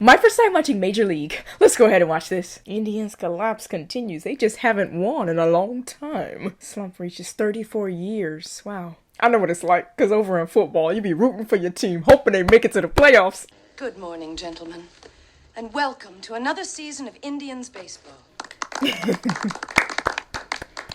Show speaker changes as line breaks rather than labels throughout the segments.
My first time watching Major League. Let's go ahead and watch this. Indians' collapse continues. They just haven't won in a long time. Slump reaches 34 years. Wow. I know what it's like, because over in football, you be rooting for your team, hoping they make it to the playoffs.
Good morning, gentlemen, and welcome to another season of Indians baseball.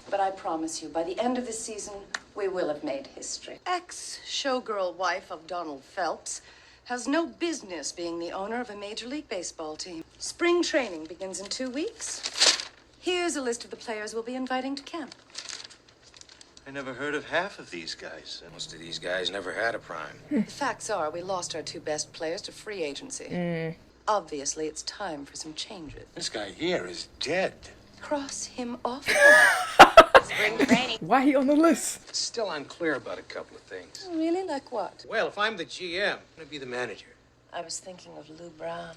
But I promise you, by the end of this season, we will have made history. Ex-showgirl wife of Donald Phelps has no business being the owner of a Major League Baseball team. Spring training begins in 2 weeks. Here's a list of the players we'll be inviting to camp.
I never heard of half of these guys.
Most of these guys never had a prime.
The facts are, we lost our two best players to free agency. Obviously, it's time for some changes.
This guy here is dead.
Cross him off.
Spring training.
Why he on the list?
It's still unclear about a couple of things.
Really? Like what?
Well, if I'm the GM, I'm going to be the manager.
I was thinking of Lou Brown.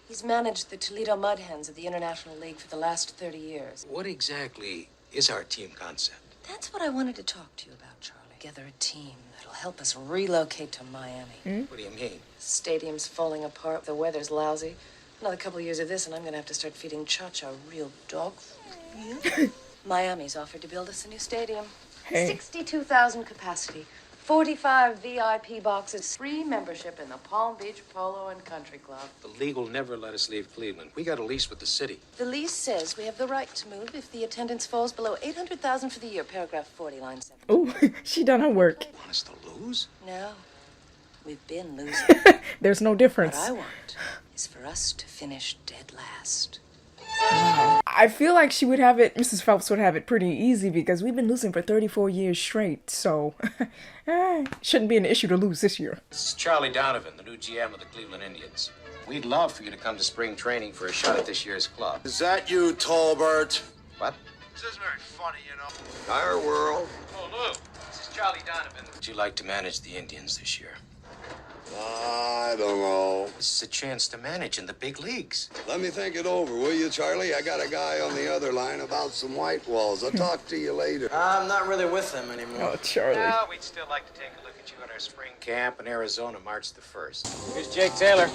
He's managed the Toledo Mud Hens of the International League for the last 30 years.
What exactly is our team concept?
That's what I wanted to talk to you about, Charlie. Gather a team that'll help us relocate to Miami.
What do you mean?
Stadium's falling apart. The weather's lousy. Another couple of years of this, and I'm going to have to start feeding Cha-Cha real dog food. Miami's offered to build us a new stadium.
Hey.
62,000 capacity. 45 VIP boxes. Free membership in the Palm Beach Polo and Country Club.
The league will never let us leave Cleveland. We got a lease with the city.
The lease says we have the right to move if the attendance falls below 800,000 for the year. Paragraph 40, line 7.
Oh, she done her work.
Want us to lose?
No, we've been losing.
There's no
What
difference.
I want is for us to finish dead last.
I feel like she would have it, Mrs. Phelps would have it pretty easy because we've been losing for 34 years straight, so shouldn't be an issue to lose this year.
This is Charlie Donovan, the new GM of the Cleveland Indians. We'd love for you to come to spring training for a shot at this year's club.
Is that you, Tolbert?
What?
This is very funny, you know.
Our world.
Oh, Lou. This is Charlie Donovan. Would you like to manage the Indians this year?
I don't know.
This is a chance to manage in the big leagues.
Let me think it over, will you, Charlie? I got a guy on the other line about some white walls. I'll talk to you later.
I'm not really with them anymore.
Oh, Charlie.
Well, we'd still like to take a look at you at our spring camp in Arizona, March the 1st. Here's Jake Taylor.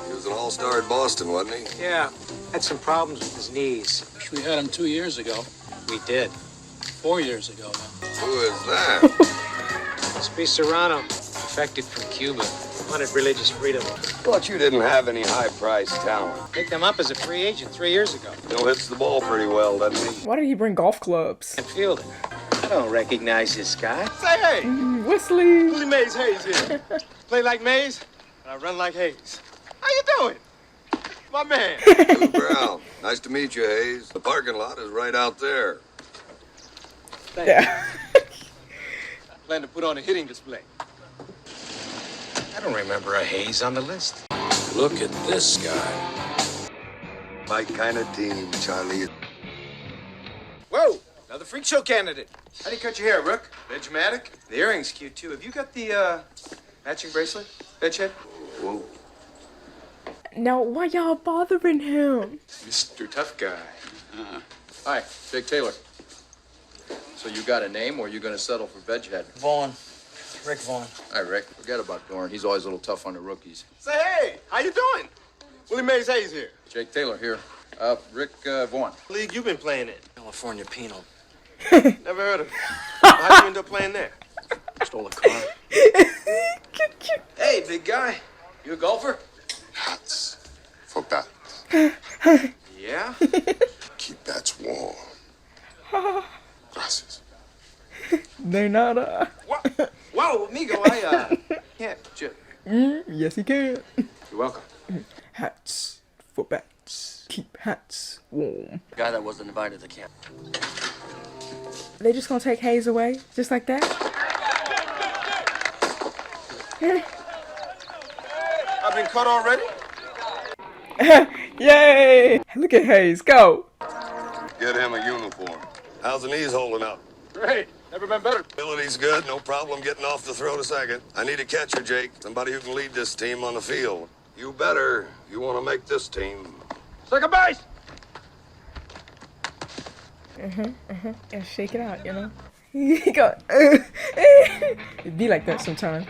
He was an all-star at Boston, wasn't he?
Yeah, had some problems with his knees.
We had him 2 years ago.
We did.
4 years ago now.
Who is that?
Speedy Serrano, defected from Cuba. Wanted religious freedom.
Thought you didn't have any high-priced talent.
Picked him up as a free agent 3 years ago.
Still hits the ball pretty well, doesn't he?
Why did he bring golf clubs?
And fielding. I don't recognize this guy.
Say hey,
Wesley.
Willie Mays Hayes here. Play like Mays, and I run like Hayes. How you doing? My man.
Lou Brown. Nice to meet you, Hayes. The parking lot is right out there.
Yeah.
Plan to put on a hitting display.
I don't remember a Hayes on the list.
Look at this guy.
My kind of team, Charlie.
Whoa, another freak show candidate. How do you cut your hair, Rook? Vegematic? The earring's cute, too. Have you got the, matching bracelet? Veg
Whoa.
Now, why y'all bothering him?
Mr. Tough Guy.
Hi, Jake Taylor. So you got a name, or are you going to settle for Veghead?
Vaughn. Rick Vaughn.
Hi, Rick. Forget about Dorn. He's always a little tough on the rookies.
Say hey, how you doing? Willie Mays Hayes here.
Jake Taylor here. Rick Vaughn.
League you been playing in?
California Penal.
Never heard of it. How'd you end up playing there?
Stole a car.
Hey, big guy. You a golfer?
Hats for bats.
Yeah?
Keep bats warm. Gracias.
They're not,
Whoa, amigo, I, can't
yes, he can.
You're welcome.
Hats for bats. Keep hats warm.
Guy that wasn't invited to camp.
They just gonna take Hayes away? Just like that?
I've been cut already?
Yay! Look at Hayes, go!
Get him a uniform. How's the knees holding up?
Great. Never been better.
Ability's good. No problem getting off the throw to second. I need a catcher, Jake. Somebody who can lead this team on the field. You better. You want to make this team.
Second base!
Yeah, shake it out, you know? You go, It'd be like that sometimes.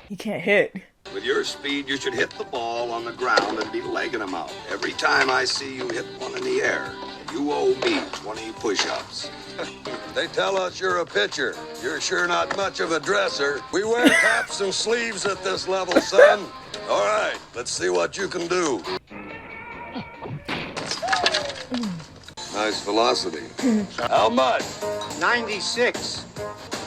He can't hit.
With your speed, you should hit the ball on the ground and be legging them out. Every time I see you hit one in the air, you owe me 20 push-ups. They tell us you're a pitcher. You're sure not much of a dresser. We wear caps and sleeves at this level, son. All right, let's see what you can do. Nice velocity. How much?
96.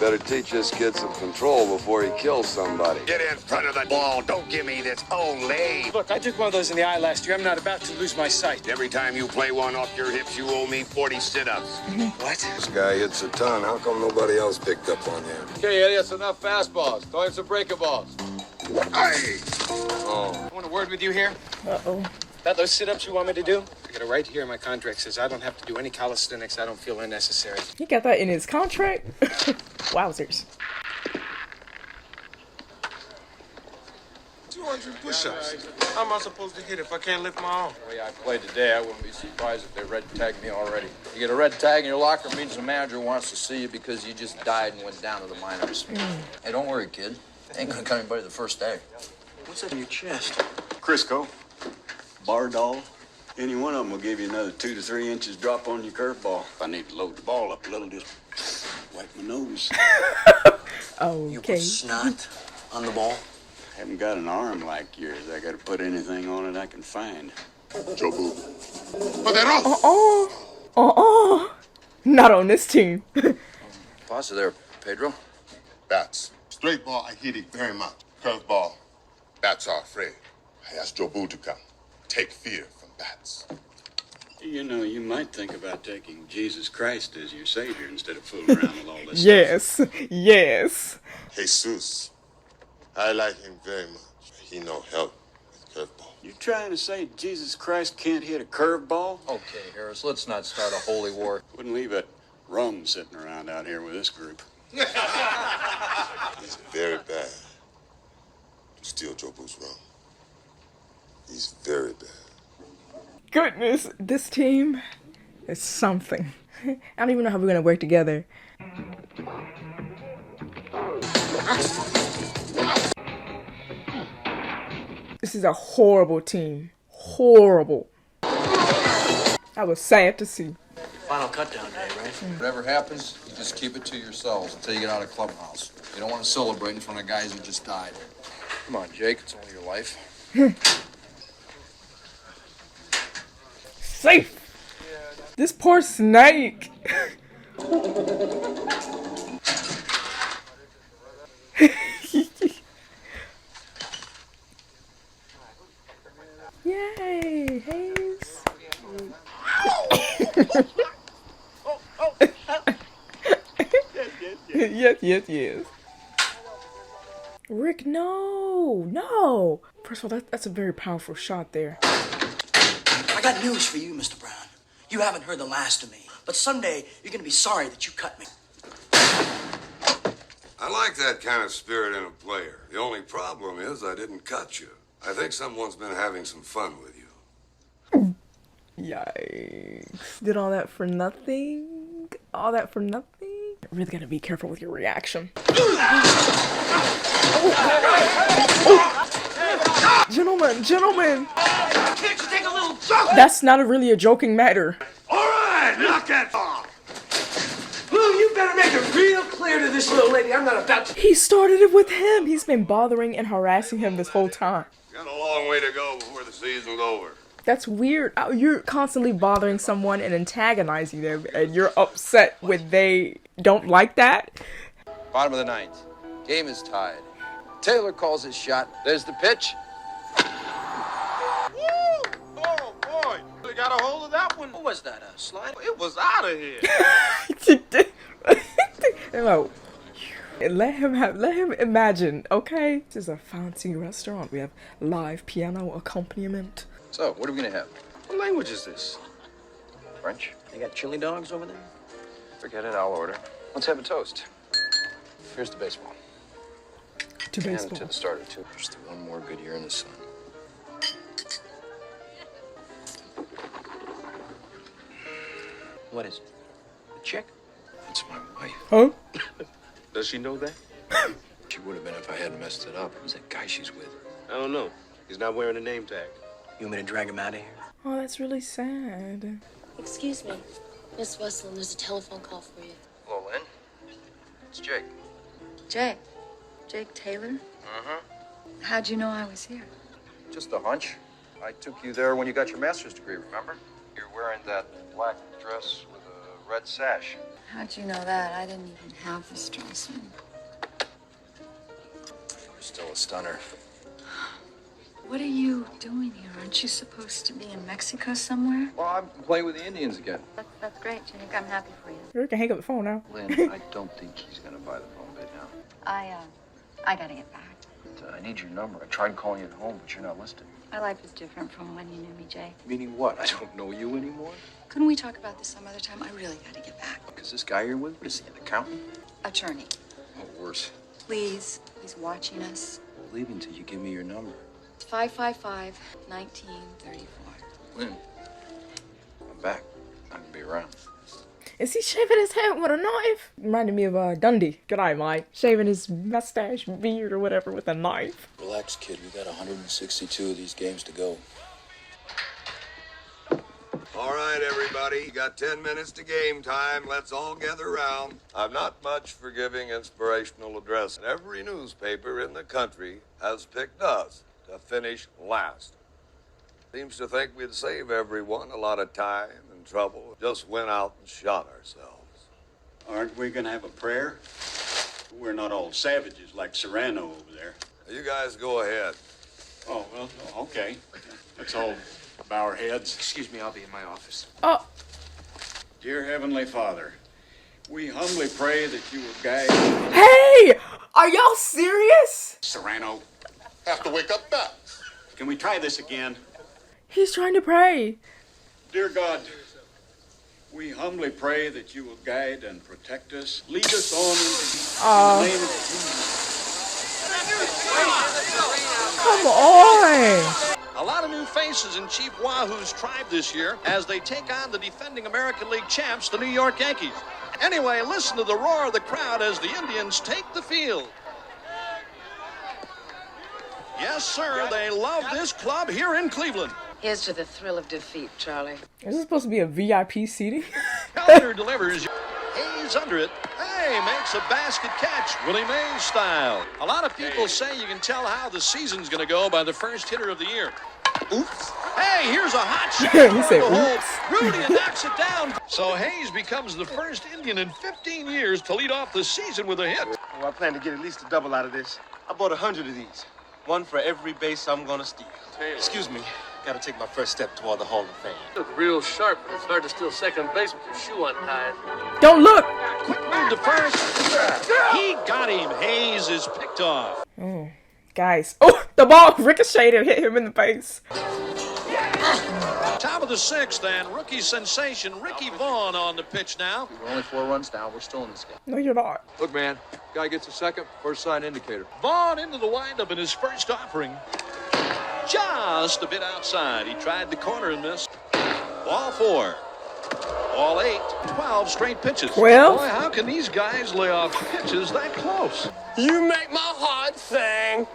Better teach this kid some control before he kills somebody.
Get in front of the ball. Don't give me this Olay.
Look, I took one of those in the eye last year. I'm not about to lose my sight.
Every time you play one off your hips, you owe me 40 sit-ups.
What?
This guy hits a ton. How come nobody else picked up on him?
Okay, Eddie, that's enough fastballs. Throw in some breaker balls.
Hey!
Oh.
I want a word with you here.
Uh-oh.
About those sit-ups you want me to do? I got it right here in my contract. Says I don't have to do any calisthenics I don't feel are necessary.
He got that in his contract? Wowzers.
200 push-ups. How am I supposed to hit if I can't lift my own?
The way I played today, I wouldn't be surprised if they red tagged me already. You get a red tag in your locker means the manager wants to see you because you just died and went down to the minors.
Hey, don't worry, kid. Ain't gonna cut anybody the first day.
What's that in your chest?
Crisco.
Bardol. Any one of them will give you another 2 to 3 inches drop on your curveball. If I need to load the ball up a little, just wipe my nose.
You
Okay.
put snot on the ball?
Haven't got an arm like yours. I gotta put anything on it I can find.
Jobu.
Not on this team.
Pasta there, Pedro.
Bats. Straight ball, I hit it very much. Curveball, bats are afraid. I asked Jobu to come. Take fear from bats.
You know, you might think about taking Jesus Christ as your savior instead of fooling around with all this
Yes. Yes.
Jesus. I like him very much. He no help with curveball.
You trying to say Jesus Christ can't hit a curveball?
Okay, Harris, let's not start a holy war.
Wouldn't leave it rum sitting around out here with this group.
It's very bad to steal Jobu's rum. He's very bad.
Goodness, this team is something. I don't even know how we're gonna work together. This is a horrible team. Horrible. That was sad to see.
Final cut down day, right?
Whatever happens, you just keep it to yourselves until you get out of clubhouse. You don't want to celebrate in front of guys who just died. Come on, Jake, it's only your life.
Safe. This poor snake. Yay, Hayes. Yes. Rick, no. First of all, that's a very powerful shot there.
I got news for you, Mr. Brown. You haven't heard the last of me, but someday you're gonna be sorry that you cut me.
I like that kind of spirit in a player. The only problem is I didn't cut you. I think someone's been having some fun with you.
Yikes. Did all that for nothing? All that for nothing? Really gotta be careful with your reaction. Gentlemen.
Can't you take a little joke?
That's not really a joking matter.
All right, knock that off. Lou, you better make it real clear to this little lady I'm not about to...
He started it with him. He's been bothering and harassing him this whole time.
Got a long way to go before the season's over.
That's weird. You're constantly bothering someone and antagonizing them, and you're upset when they don't like that.
Bottom of the ninth. Game is tied. Taylor calls his shot. There's the pitch.
Woo! Oh, boy. We got a hold of that one.
What was that, a slide?
It was out of here.
No. Let him imagine, okay? This is a fancy restaurant. We have live piano accompaniment.
So, what are we gonna have?
What language is this?
French?
They got chili dogs over there?
Forget it, I'll order. Let's have a toast. Here's the baseball.
To
And
baseball.
to the starter, too. Just one more good year in the sun.
What is it? A chick?
That's my wife.
Huh?
Does she know that?
She would have been if I hadn't messed it up. Who's that guy she's with?
I don't know. He's not wearing a name tag.
You want me to drag him out of here?
Oh, that's really sad.
Excuse me, Miss Westland, there's a telephone call for you.
Hello, Lynn. It's Jake.
Jake. Jake Taylor? How'd you know I was here?
Just a hunch. I took you there when you got your master's degree, remember? You're wearing that black dress with a red sash.
How'd you know that? I didn't even have this dress on.
You're still a stunner.
What are you doing here? Aren't you supposed to be in Mexico somewhere?
Well, I'm playing with the Indians again.
That's great, Jake. I'm happy for you.
You can hang up the phone now.
Lynn, I don't think he's gonna buy the phone bid now.
I gotta get back.
But, I need your number. I tried calling you at home, but you're not listed.
My life is different from when you knew me, Jake.
Meaning what? I don't know you anymore?
Couldn't we talk about this some other time? I really gotta get back.
Is this guy you're with, what is he, an accountant?
Attorney,
Oh, worse.
please. He's watching us.
I'll leave until you give me your number.
It's 555-1934.
Lynn, I'm back. I can be around.
Is he shaving his head with a knife? Reminded me of Dundee. Good eye, Mike. Shaving his mustache, beard, or whatever with a knife.
Relax, kid. We got 162 of these games to go.
All right, everybody. You got 10 minutes to game time. Let's all gather around. I'm not much for giving inspirational address. Every newspaper in the country has picked us to finish last. Seems to think we'd save everyone a lot of time and trouble. Just went out and shot ourselves.
Aren't we gonna have a prayer? We're not all savages like Serrano over there.
You guys go ahead.
Oh, well, okay. Let's all bow our heads.
Excuse me, I'll be in my office.
Oh,
Dear Heavenly Father, we humbly pray that you will guide
hey! Are y'all serious?
Serrano.
Have to wake up now.
Can we try this again?
He's trying to pray.
Dear God, we humbly pray that you will guide and protect us. Lead us on in the name of Jesus.
Come on!
A lot of new faces in Chief Wahoo's tribe this year as they take on the defending American League champs, the New York Yankees. Anyway, listen to the roar of the crowd as the Indians take the field. Yes, sir, they love this club here in Cleveland.
Here's to the thrill of defeat, Charlie.
Is this supposed to be a VIP seating?
Calder delivers. Hayes under it. Hey, makes a basket catch, Willie Mays style. A lot of people say you can tell how the season's going to go by the first hitter of the year. Oops. Hey, here's a hot shot.
He said, oops.
Rudy knocks it down. So Hayes becomes the first Indian in 15 years to lead off the season with a hit.
Well, I plan to get at least a double out of this. I bought 100 of these. One for every base I'm gonna steal. Excuse me. Gotta take my first step toward the Hall of Fame.
You look real sharp, but it's hard to steal second base with your shoe untied.
Don't look!
Quick move to first. He got him. Hayes is picked off.
Oh, guys. Oh, the ball ricocheted and hit him in the face.
Top of the sixth, and rookie sensation Ricky Vaughn on the pitch now.
We're only 4 runs down. We're still in this game.
No, you're not.
Look, man. Guy gets a second, first sign indicator.
Vaughn into the windup in his first offering. Just a bit outside. He tried the corner and missed. Ball 4. Ball 8. 12 straight pitches.
12?
Boy, how can these guys lay off pitches that close?
You make my heart sing.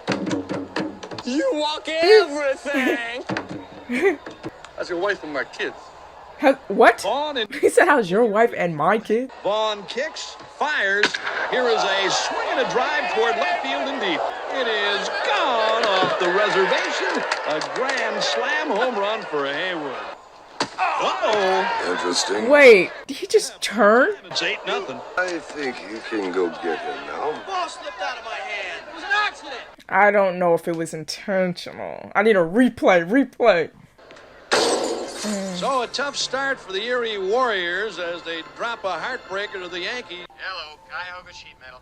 You walk everything. How's your wife and my kids?
What?
Vaughn and
He said, how's your wife and my kid?
Vaughn kicks, fires. Here is a swing and a drive toward left field and deep. It is gone off the reservation. A grand slam home run for Haywood. Uh-oh.
Interesting.
Wait, did he just turn?
It's 8-0.
I think you can go get him now.
Ball slipped out of my hand. It was an accident.
I don't know if it was intentional. I need a replay.
So a tough start for the Erie Warriors as they drop a heartbreaker to the Yankees.
Hello, Cuyahoga Sheet Metal.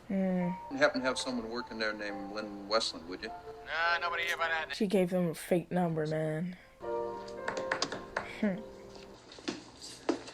You happen to have someone working there named Lynn Westland, would you?
Nah, nobody here by that.
She gave him a fake number, man.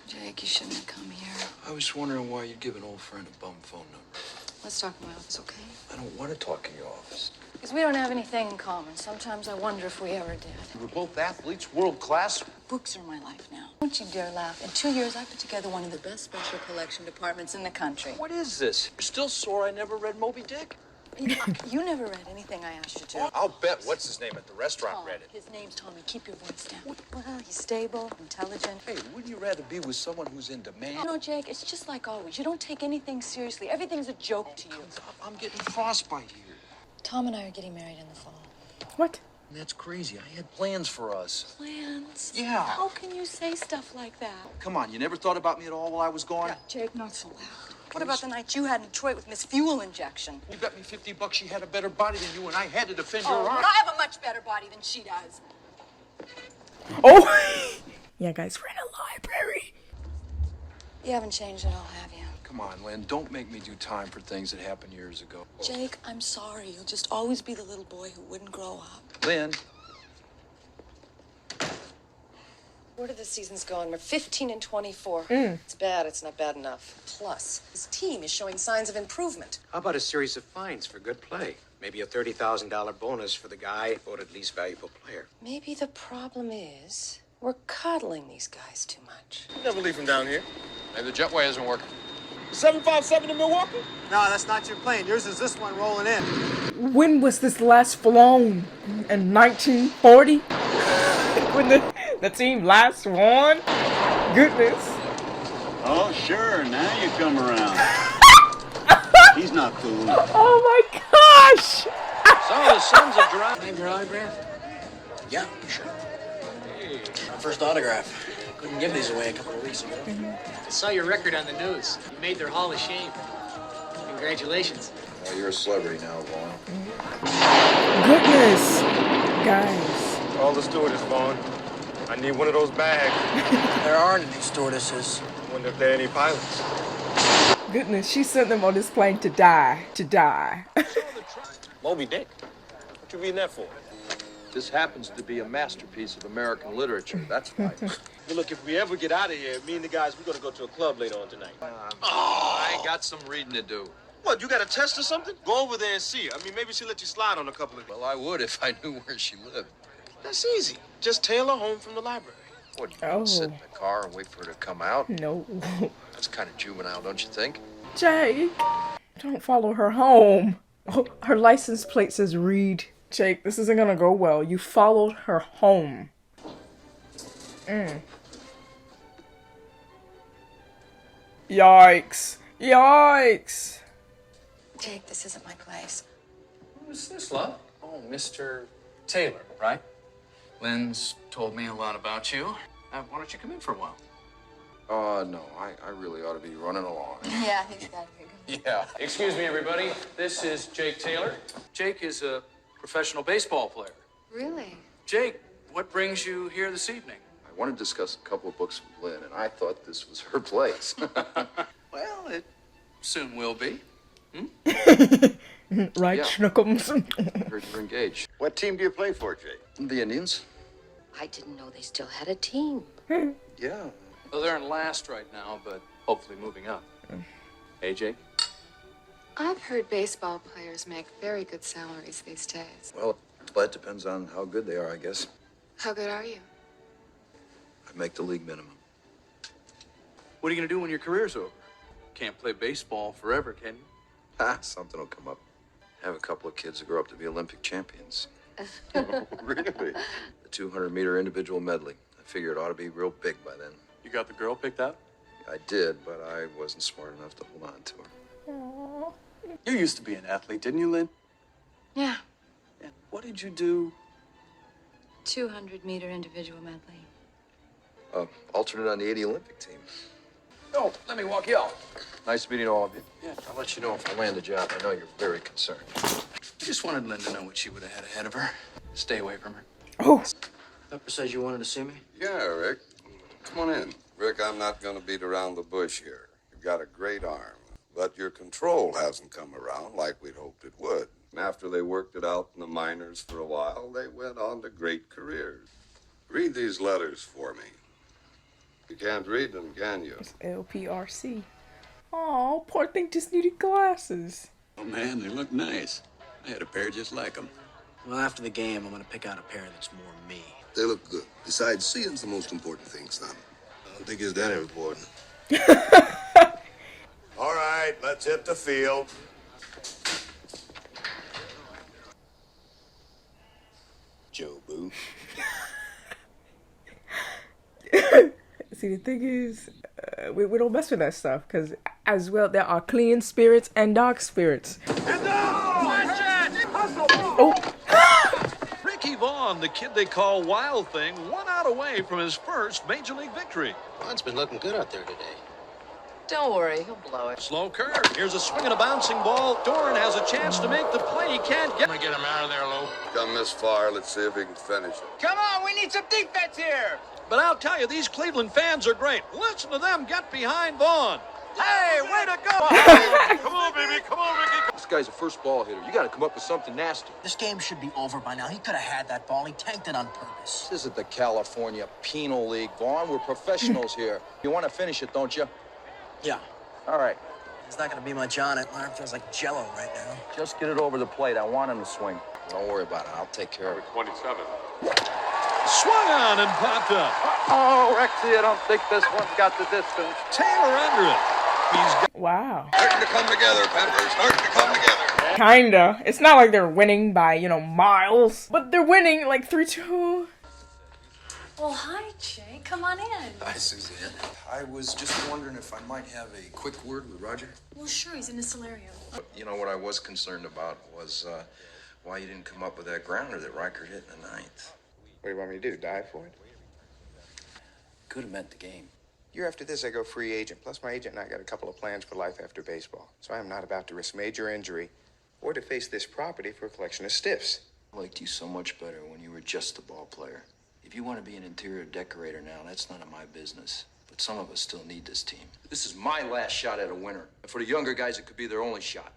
Jake, you shouldn't have come here.
I was wondering why you'd give an old friend a bum phone number.
Let's talk in my office, okay?
I don't want to talk in your office.
Because we don't have anything in common. Sometimes I wonder if we ever did.
We're both athletes, world class.
Books are my life now. Don't you dare laugh. In 2 years, I put together one of the best special collection departments in the country.
What is this? You're still sore I never read Moby Dick?
You never read anything I asked you to.
I'll bet what's his name at the restaurant read it.
His name's Tommy. Keep your voice down. Well, he's stable, intelligent.
Hey, wouldn't you rather be with someone who's in demand?
You know, Jake, it's just like always. You don't take anything seriously. Everything's a joke to you.
I'm getting frostbite here.
Tom and I are getting married in the fall.
What?
That's crazy. I had plans for us.
Plans?
Yeah.
How can you say stuff like that?
Come on, you never thought about me at all while I was gone?
Yeah, Jake, not so loud. What about the night you had in Detroit with Miss Fuel Injection?
You bet me $50 she had a better body than you, and I had to defend your
Oh,
honor.
I have a much better body than she does.
Oh! Yeah, guys, we're in a library.
You haven't changed at all, have you?
Come on, Lynn, don't make me do time for things that happened years ago.
Jake, I'm sorry. You'll just always be the little boy who wouldn't grow up.
Lynn.
Where did the season's going? We're 15-24. It's bad. It's not bad enough. Plus, his team is showing signs of improvement.
How about a series of fines for good play? Maybe a $30,000 bonus for the guy voted least valuable player.
Maybe the problem is we're coddling these guys too much.
Never leave him down here.
Maybe the jetway isn't working.
757 in Milwaukee?
No, that's not your plane. Yours is this one rolling in.
When was this last flown? In 1940? When the team last won? Goodness.
Oh, sure. Now you come around. He's not cool.
Oh my gosh!
Some of the sons of Gerard.
Name your autograph? Yeah, sure. My first autograph. Couldn't give these away a couple of weeks ago.
I saw your record on the news. You made their Hall of Shame. Congratulations.
Well, you're a celebrity now, Vaughn.
Goodness. Guys.
All the stewardess, Vaughn. I need one of those bags.
There aren't any stewardesses.
Wonder if there are any pilots.
Goodness, she sent them on this plane to die. To die.
Moby Dick. What you reading that for?
This happens to be a masterpiece of American literature. That's why.
Well, look, if we ever get out of here, me and the guys, we're going to go to a club later on tonight.
I got some reading to do.
What, you got a test or something? Go over there and see her. I mean, maybe she'll let you slide on a couple of...
Well, I would if I knew where she lived.
That's easy. Just tail her home from the library.
What, you gonna sit in the car and wait for her to come out?
No.
That's kind of juvenile, don't you think?
Jake, don't follow her home. Oh, her license plate says Reed. Jake, this isn't gonna go well. You followed her home. Yikes. Yikes.
Jake, this isn't my place.
Who's this, love? Oh, Mr. Taylor, right? Lynn's told me a lot about you. Why don't you come in for a while?
No, I really ought to be running along.
Yeah, he's got here.
Yeah.
Excuse me, everybody. This is Jake Taylor. Jake is a professional baseball player.
Really?
Jake, what brings you here this evening?
I want to discuss a couple of books with Lynn, and I thought this was her place.
Well, it soon will be.
Right,
Yeah.
Schnookums?
I heard you're engaged.
What team do you play for, Jake?
The Indians?
I didn't know they still had a team.
Yeah.
Well, they're in last right now, but hopefully moving up. Hey, Jake?
I've heard baseball players make very good salaries these days.
Well, that depends on how good they are, I guess.
How good are you?
I make the league minimum.
What are you going to do when your career's over? Can't play baseball forever, can you?
Something will come up. I have a couple of kids that grow up to be Olympic champions.
Really?
The 200-meter individual medley. I figure it ought to be real big by then.
You got the girl picked out?
I did, but I wasn't smart enough to hold on to her.
You used to be an athlete, didn't you, Lynn?
Yeah.
Yeah. What did you do?
200-meter individual medley.
Alternate on the 80 Olympic team.
Oh, let me walk you out.
Nice meeting all of you.
Yeah.
I'll let you know if I land the job. I know you're very concerned.
I just wanted Lynn to know what she would have had ahead of her. Stay away from her.
Oh.
Pepper says you wanted to see me?
Yeah, Rick. Come on in. Rick, I'm not going to beat around the bush here. You've got a great arm, but your control hasn't come around like we'd hoped it would. And after they worked it out in the minors for a while, they went on to great careers. Read these letters for me. You can't read them, can you?
LPRC. Oh, poor thing just needed glasses.
Oh, man, they look nice. I had a pair just like them.
Well, after the game, I'm gonna pick out a pair that's more me.
They look good. Besides, seeing's the most important thing, son. I don't think it's that important. All right, let's hit the field.
Joe Boo.
See, the thing is, we don't mess with that stuff, because as well, there are clean spirits and dark spirits. Oh!
Ricky Vaughn, the kid they call Wild Thing, 1 out away from his first Major League victory.
Vaughn's been looking good out there today.
Don't worry, he'll blow it.
Slow curve. Here's a swing and a bouncing ball. Doran has a chance to make the play. He can't get.
I'm gonna get him out of there, Lou.
Come this far, let's see if he can finish it.
Come on, we need some defense here.
But I'll tell you, these Cleveland fans are great. Listen to them get behind Vaughn. Hey, way to go!
Come on, baby, come on, Ricky.
This guy's a first ball hitter. You got to come up with something nasty.
This game should be over by now. He could have had that ball. He tanked it on purpose.
This isn't the California Penal League, Vaughn. We're professionals here. You want to finish it, don't you?
Yeah.
All right.
There's not going to be much on it. My arm feels like Jell-O right now.
Just get it over the plate. I want him to swing. Don't worry about it. I'll take care of it.
27.
Swung on and popped up.
Oh, Rexy, I don't think this one's got the distance.
Taylor under it.
Wow.
Starting to come together, Peppers. Starting to come together.
Kinda. It's not like they're winning by, miles. But they're winning like 3-2.
Well, hi, Jay. Come on in.
Hi, Suzanne. I was just wondering if I might have a quick word with Roger.
Well, sure, he's in the solarium.
You know, what I was concerned about was why you didn't come up with that grounder that Riker hit in the ninth.
What do you want me to do, die for it?
Could have meant the game.
Year after this, I go free agent. Plus, my agent and I got a couple of plans for life after baseball. So I am not about to risk major injury or to face this property for a collection of stiffs.
I liked you so much better when you were just a ball player. If you want to be an interior decorator now, that's none of my business. But some of us still need this team. This is my last shot at a winner. And for the younger guys, it could be their only shot.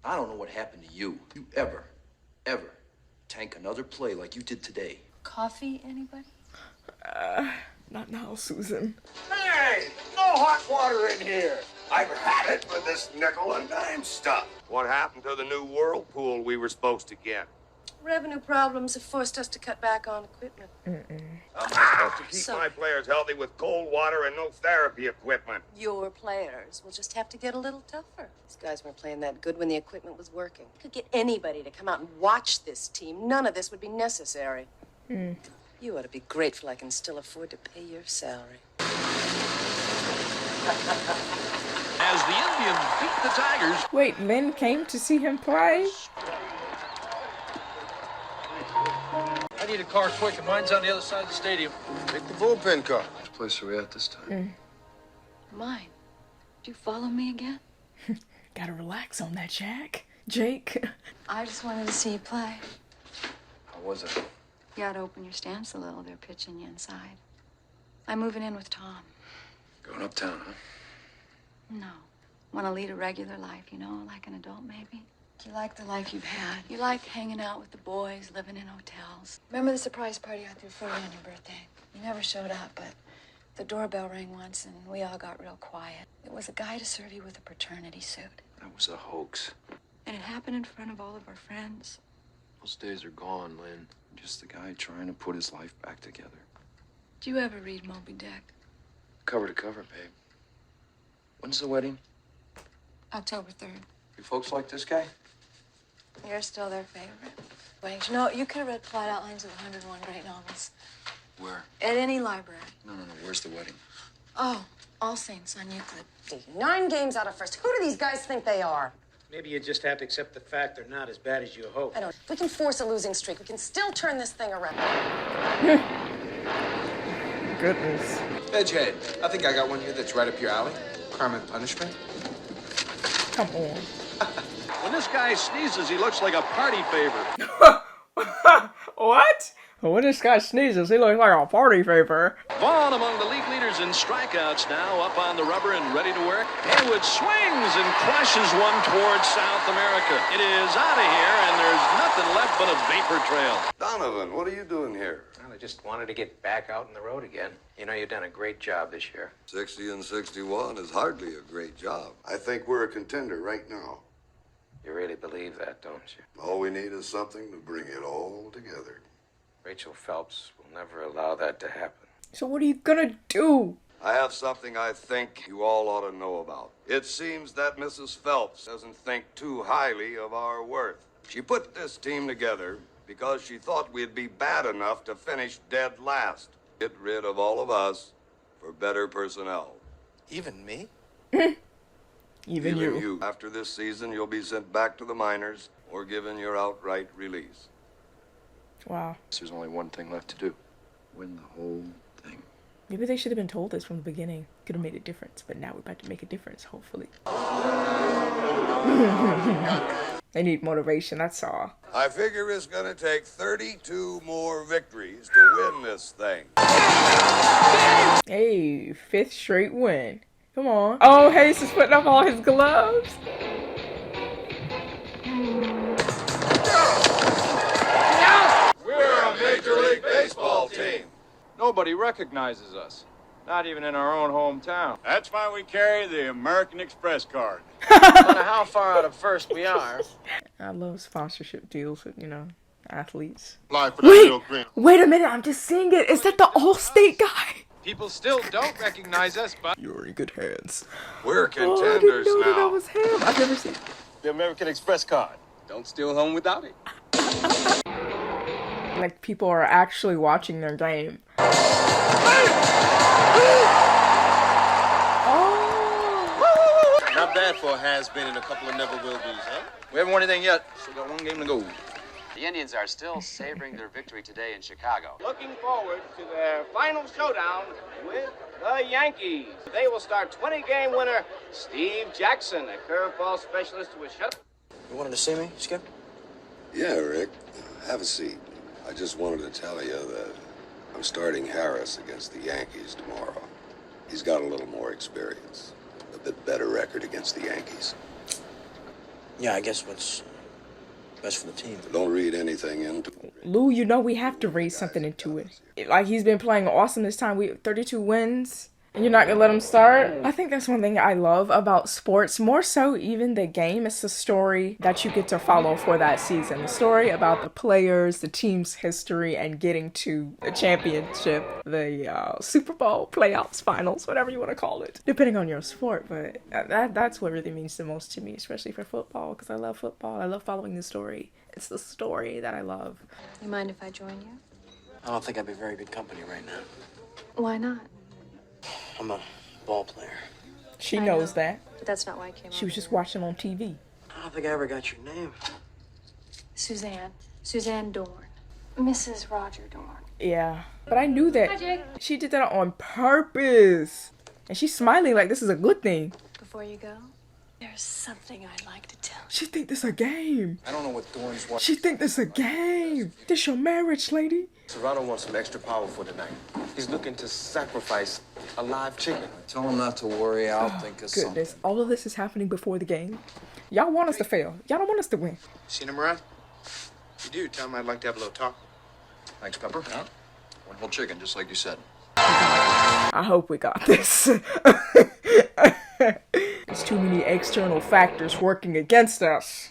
I don't know what happened to you. You ever tank another play like you did today.
Coffee, anybody?
Not now, Susan.
Hey, no hot water in here. I've had it with this nickel and dime stuff. What happened to the new whirlpool we were supposed to get?
Revenue problems have forced us to cut back on equipment.
I'm supposed to keep my players healthy with cold water and no therapy equipment.
Your players will just have to get a little tougher. These guys weren't playing that good when the equipment was working. You could get anybody to come out and watch this team. None of this would be necessary. You ought to be grateful I can still afford to pay your salary.
As the Indians beat the Tigers.
Wait, Lynn came to see him play?
I need a car quick, and mine's on the other side of the stadium.
Take the bullpen car.
Which place are we at this time?
Mine. Do you follow me again?
Gotta relax on that, Jack. Jake.
I just wanted to see you play.
How was it?
You ought to open your stance a little. They're pitching you inside. I'm moving in with Tom.
Going uptown, huh?
No. Want to lead a regular life, like an adult maybe? You like the life you've had. You like hanging out with the boys, living in hotels. Remember the surprise party I threw for you on your birthday? You never showed up, but the doorbell rang once and we all got real quiet. It was a guy to serve you with a paternity suit.
That was a hoax.
And it happened in front of all of our friends.
Those days are gone, Lynn. Just the guy trying to put his life back together.
Did you ever read Moby Dick?
Cover to cover, babe. When's the wedding?
October 3rd.
You folks like this guy?
You're still their favorite. Wait, you could have read Plot Outlines of 101 Great Novels.
Where?
At any library.
No. Where's the wedding?
Oh, All Saints on Euclid.
9 games out of first. Who do these guys think they are?
Maybe you just have to accept the fact they're not as bad as you hope.
I don't. We can force a losing streak. We can still turn this thing around.
Goodness.
Edgehead, I think I got one here that's right up your alley. Crime and Punishment.
Come on.
When this guy sneezes, he looks like a party favor.
What? When this guy sneezes, he looks like a party favor.
Vaughn among the league leaders in strikeouts now, up on the rubber and ready to work. Haywood swings and crashes one towards South America. It is out of here, and there's nothing left but a vapor trail.
Donovan, what are you doing here?
Well, I just wanted to get back out on the road again. You've done a great job this year.
60 and 61 is hardly a great job. I think we're a contender right now.
You really believe that, don't you?
All we need is something to bring it all together.
Rachel Phelps will never allow that to happen.
So what are you gonna do?
I have something I think you all ought to know about. It seems that Mrs. Phelps doesn't think too highly of our worth. She put this team together because she thought we'd be bad enough to finish dead last. Get rid of all of us for better personnel.
Even me?
Even you.
After this season, you'll be sent back to the minors or given your outright release.
Wow.
There's only one thing left to do. Win the whole thing.
Maybe they should have been told this from the beginning. Could have made a difference, but now we're about to make a difference, hopefully. They need motivation, that's all.
I figure it's gonna take 32 more victories to win this thing.
Hey, 5th straight win. Come on. Oh, Hayes is putting up all his gloves.
We're a Major League Baseball team.
Nobody recognizes us. Not even in our own hometown.
That's why we carry the American Express card.
No matter how far out of first we are.
I love sponsorship deals with, athletes.
Wait
a minute, I'm just seeing it. Is that the Allstate guy?
People still don't recognize us, but
You're in good hands.
We're
I didn't
contenders
know that
now.
was him. I've never seen.
The American Express card.
don't steal home without it.
Like people are actually watching their game.
Not bad for a has-been and a couple of never-will-be's, huh?
We haven't won anything yet. Still got one game to go.
The Indians are still savoring their victory today in Chicago.
Looking forward to their final showdown with the Yankees. They will start 20-game winner Steve Jackson, a curveball specialist who was shut.
You wanted to see me, Skip?
Yeah, Rick. Have a seat. I just wanted to tell you that I'm starting Harris against the Yankees tomorrow. He's got a little more experience. A bit better record against the Yankees.
Yeah, I guess what's best for the team.
Don't read anything into it.
Lou, we have to read something into it. Like, he's been playing awesome this time. 32 wins. And you're not going to let him start? I think that's one thing I love about sports. More so even the game. It's the story that you get to follow for that season. The story about the players, the team's history, and getting to the championship, the Super Bowl, playoffs, finals, whatever you want to call it. Depending on your sport. But that's what really means the most to me, especially for football. Because I love football. I love following the story. It's the story that I love.
You mind if I join you?
I don't think I'd be very good company right now.
Why not?
I'm a ball player.
She knows that.
But that's not why I came
She was just watching on TV.
I don't think I ever got your name.
Suzanne. Suzanne Dorn. Mrs. Roger Dorn.
Yeah. But I knew that
Hi, Jake.
she did that on purpose. And she's smiling like this is a good thing.
Before you go, there's something I'd like to tell you.
She think this a game.
I don't know what Dorn's want.
She think this a game. This your marriage, lady.
Serrano wants some extra power for tonight. He's looking to sacrifice a live chicken.
Tell him not to worry. I'll think of something.
Goodness, all of this is happening before the game. Y'all want us to fail. Y'all don't want us to win.
Seen him around? If you do, tell him I'd like to have a little talk.
Thanks, Pepper. Yeah. One whole chicken, just like you said.
I hope we got this. There's too many external factors working against us.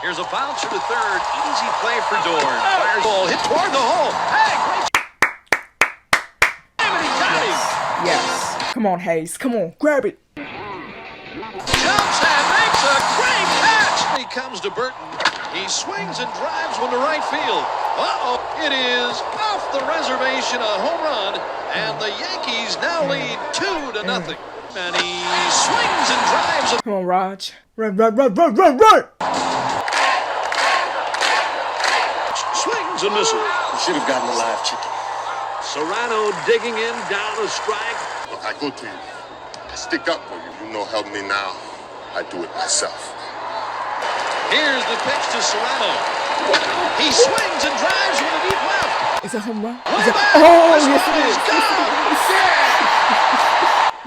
Here's a bounce to the third. Easy play for Dorn. Fires ball hit toward the hole. Hey, great. And he got him.
Yes. Come on, Hayes. Come on. Grab it.
Jumps and makes a great catch. He comes to Burton. He swings and drives one to right field. Uh-oh. It is off the reservation, a home run. And the Yankees now lead 2-0. And he swings and drives.
Come on, Raj. Run, run, run, run, run, run.
Swings and misses.
You should have gotten a live chicken.
Serrano digging in, down a strike.
Look, I go to you. I stick up for you. You know, help me now. I do it myself.
Here's the pitch to Serrano. He swings and drives with a deep left.
Is it home run?
Way
Is it...
back.
Oh,
This
yes,
one
it
is
is.
gone.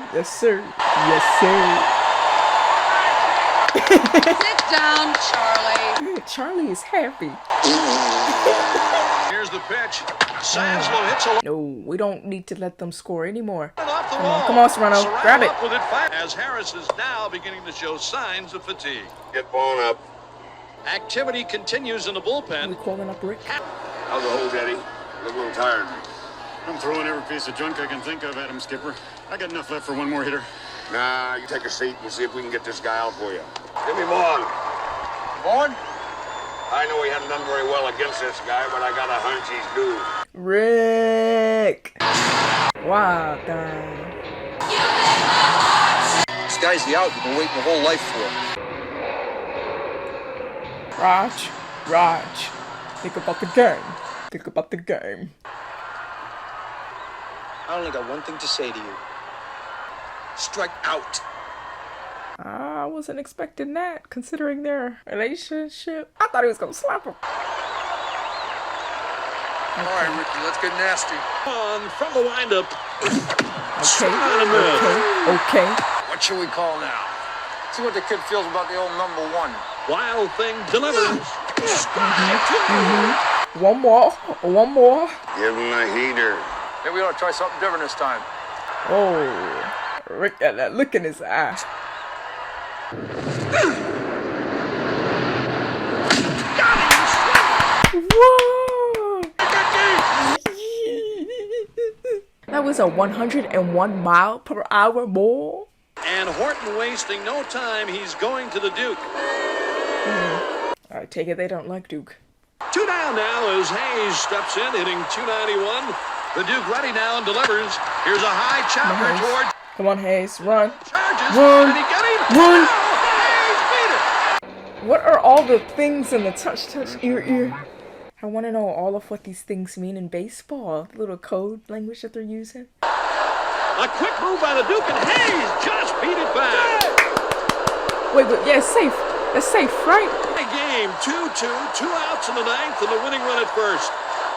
Yes, sir. Yes, sir.
Sit down, Charlie.
Charlie is happy.
Here's the pitch. Saslow hits a
No, we don't need to let them score anymore.
off the
Come
wall.
on, come on, Serrano. Grab it.
Up with it as Harris is now beginning to show signs of fatigue.
Get blown up.
Activity continues in the bullpen.
We calling up Rick.
How's the hole, Daddy? Look a little tired.
I'm throwing every piece of junk I can think of at him, Skipper. I got enough left for one more hitter.
Nah, you take a seat. We'll see if we can get this guy out for you. Give me one.
Born? I know he hadn't done very well against this guy, but I got a hunch he's due.
Rick. Wow, dang.
This guy's the out you've been waiting your whole life for.
Raj, think about the game. Think about the game.
I only got one thing to say to you.
Strike out.
I wasn't expecting that, considering their relationship. I thought he was gonna slap him.
All right, Ricky, let's get nasty.
On from the windup.
Okay.
What should we call now? See what the kid feels about the old number one.
Wild Thing delivers.
One more.
Give him a heater.
Maybe we ought to try something different this time.
Oh, Rick got that look in his eye. Whoa! That was a 101 mile per hour ball.
And Horton wasting no time. He's going to the Duke.
I take it they don't like Duke.
2 down now as Hayes steps in, hitting .291. The Duke ready now and delivers. Here's a high chopper toward.
Come on, Hayes, run.
Charges.
Run.
Did he get him?
Run.
Oh, Hayes beat it.
What are all the things in the touch, ear? I want to know all of what these things mean in baseball. The little code language that they're using.
A quick move by the Duke, and Hayes just beat it back.
Wait, yeah, it's safe. That's safe, right?
Game 2-2, 2 outs in the ninth, and the winning run at first.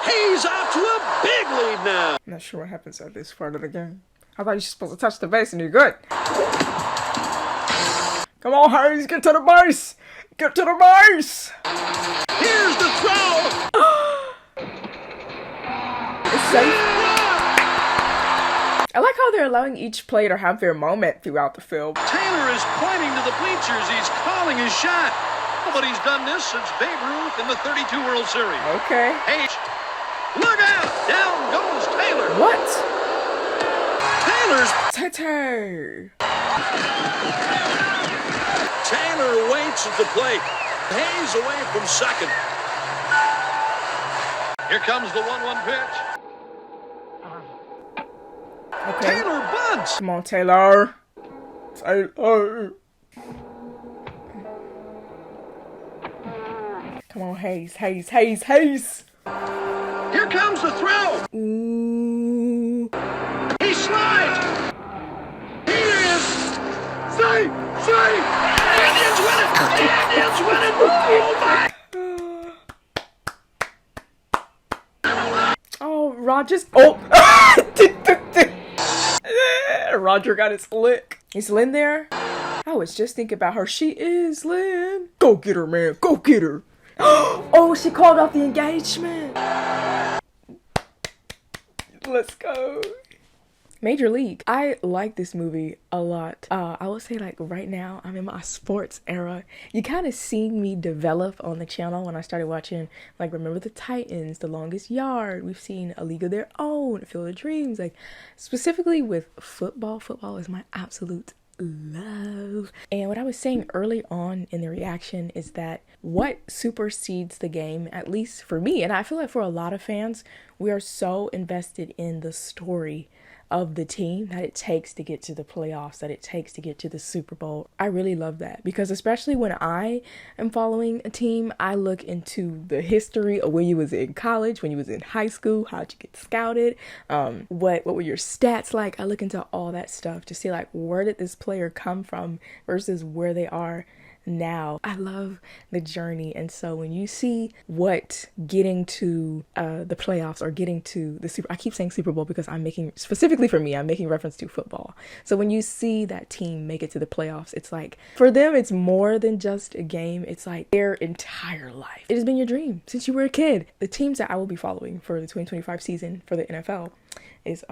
Hayes out to a big lead now.
I'm not sure what happens at this part of the game. I thought you were supposed to touch the base and you're good. Come on, Hayes, get to the base! Get to the base!
Here's the throw!
It's safe. I like how they're allowing each player to have their moment throughout the film.
Taylor is pointing to the bleachers. He's calling his shot. Nobody's done this since Babe Ruth in the 32 World Series.
Okay.
Hayes, look out! Down goes Taylor.
What?
Taylor's... Taylor waits at the plate. Hayes away from second. Here comes the 1-1 pitch.
Okay.
Taylor bunts.
Come on, Taylor. Taylor. Come on, Hayes.
Here comes the throw.
Ooh.
He slides. He is safe. The Indians win it. Oh, my.
Oh, Rogers. Oh. Roger got his lick. Is Lynn there? I was just thinking about her. She is Lynn. Go get her, man. Go get her. Oh, she called off the engagement. Let's go. Major League. I like this movie a lot. I would say like right now I'm in my sports era. You kind of seen me develop on the channel when I started watching like Remember the Titans, The Longest Yard. We've seen A League of Their Own, Field of Dreams. Like specifically with football. Football is my absolute love. And what I was saying early on in the reaction is that what supersedes the game, at least for me, and I feel like for a lot of fans, we are so invested in the story of the team that it takes to get to the playoffs, that it takes to get to the Super Bowl. I really love that because especially when I am following a team, I look into the history of when you was in college, when you was in high school, how'd you get scouted, what were your stats like. I look into all that stuff to see like where did this player come from versus where they are now. I love the journey. And so when you see what getting to the playoffs or getting to the I keep saying Super Bowl because I'm making, specifically for me, I'm making reference to football. So when you see that team make it to the playoffs, it's like for them it's more than just a game. It's like their entire life. It has been your dream since you were a kid. The teams that I will be following for the 2025 season for the NFL is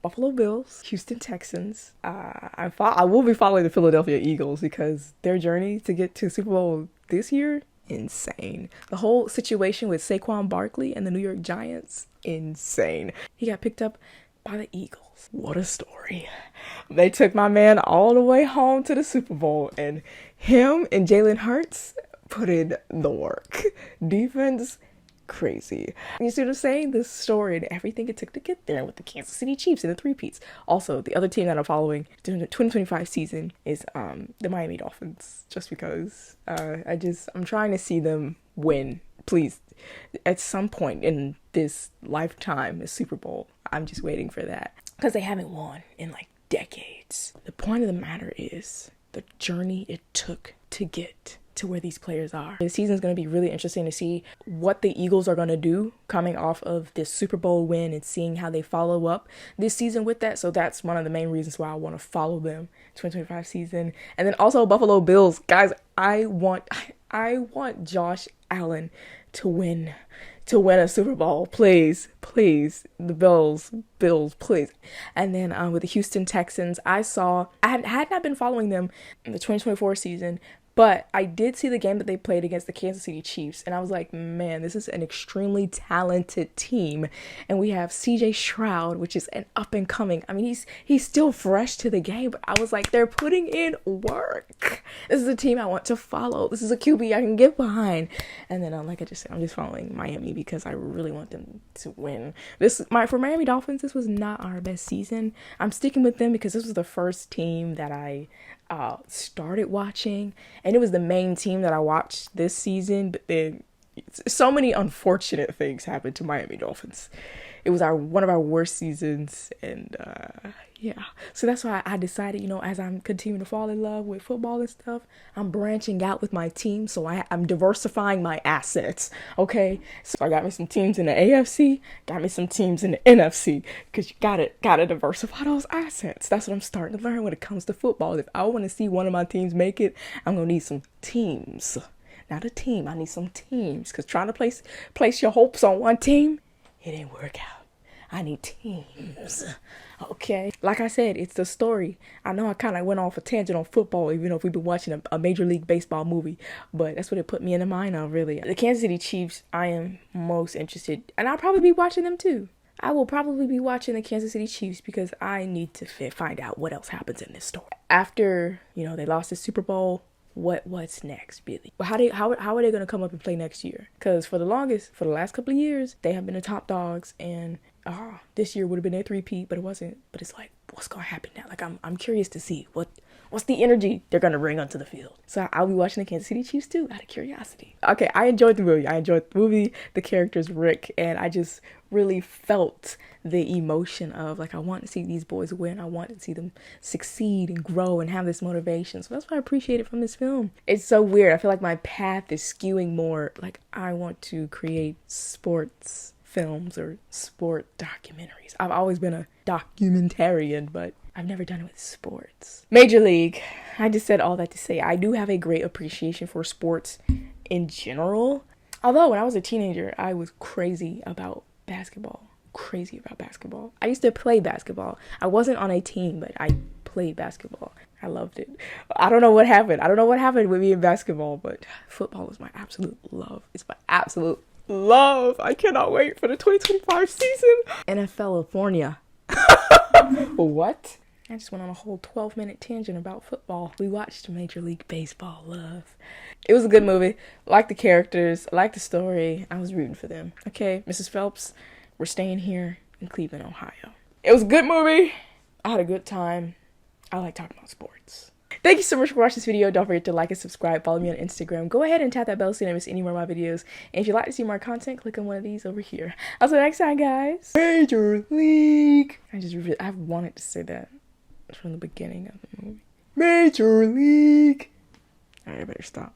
Buffalo Bills, Houston Texans. I will be following the Philadelphia Eagles because their journey to get to Super Bowl this year, insane. The whole situation with Saquon Barkley and the New York Giants, insane. He got picked up by the Eagles. What a story. They took my man all the way home to the Super Bowl, and him and Jalen Hurts put in the work. Defense, crazy. You see what I'm saying? This story and everything it took to get there with the Kansas City Chiefs and the three-peats. Also, the other team that I'm following during the 2025 season is the Miami Dolphins, just because I'm trying to see them win. Please, at some point in this lifetime, the Super Bowl, I'm just waiting for that, because they haven't won in like decades. The point of the matter is the journey it took to get to where these players are. The season's going to be really interesting to see what the Eagles are going to do coming off of this Super Bowl win and seeing how they follow up this season with that. So that's one of the main reasons why I want to follow them 2025 season. And then also Buffalo Bills. Guys, I want Josh Allen to win a Super Bowl, please, the Bills, please. And then with the Houston Texans, I had not been following them in the 2024 season, but I did see the game that they played against the Kansas City Chiefs, and I was like, man, this is an extremely talented team. And we have CJ Stroud, which is an up and coming. I mean, he's still fresh to the game, but I was like, they're putting in work. This is a team I want to follow. This is a QB I can get behind. And then, like I just said, I'm just following Miami because I really want them to win. For Miami Dolphins, this was not our best season. I'm sticking with them because this was the first team that I started watching, and it was the main team that I watched this season. But then so many unfortunate things happened to Miami Dolphins. It was one of our worst seasons, and yeah, so that's why I decided, as I'm continuing to fall in love with football and stuff, I'm branching out with my team. So I'm diversifying my assets. Okay, so I got me some teams in the AFC, got me some teams in the NFC, because you gotta diversify those assets. That's what I'm starting to learn when it comes to football. If I want to see one of my teams make it, I'm gonna need some teams. Not a team, I need some teams, because trying to place your hopes on one team, it didn't work out. I need teams. Okay. Like I said, it's the story. I know I kind of went off a tangent on football, even though we've been watching a Major League Baseball movie, but that's what it put me in the mind of, really. The Kansas City Chiefs, I am most interested, and I'll probably be watching them too. I will probably be watching the Kansas City Chiefs because I need to find out what else happens in this story. After, they lost the Super Bowl, what's next, really? How are they going to come up and play next year? Because for the last couple of years, they have been the top dogs, and this year would have been their three-peat, but it wasn't. But it's like, what's going to happen now? Like, I'm curious to see what's the energy they're going to bring onto the field. So I'll be watching the Kansas City Chiefs too, out of curiosity. Okay, I enjoyed the movie. The characters, Rick, and I just really felt the emotion of, like, I want to see these boys win. I want to see them succeed and grow and have this motivation. So that's what I appreciated from this film. It's so weird. I feel like my path is skewing more, like, I want to create sports films or sport documentaries. I've always been a documentarian, but I've never done it with sports. Major League. I just said all that to say I do have a great appreciation for sports in general. Although when I was a teenager, I was crazy about basketball. I used to play basketball. I wasn't on a team, but I played basketball. I loved it. I don't know what happened with me in basketball, but football was my absolute love. It's my absolute love. I cannot wait for the 2025 season. NFL California. What? I just went on a whole 12-minute tangent about football. We watched Major League Baseball. Love. It was a good movie. I liked the characters. I liked the story. I was rooting for them. Okay, Mrs. Phelps, we're staying here in Cleveland, Ohio. It was a good movie. I had a good time. I like talking about sports. Thank you so much for watching this video. Don't forget to like and subscribe. Follow me on Instagram. Go ahead and tap that bell so you don't miss any more of my videos. And if you'd like to see more content, click on one of these over here. I'll see you next time, guys. Major League. I've wanted to say that from the beginning of the movie. Major League. Alright, I better stop.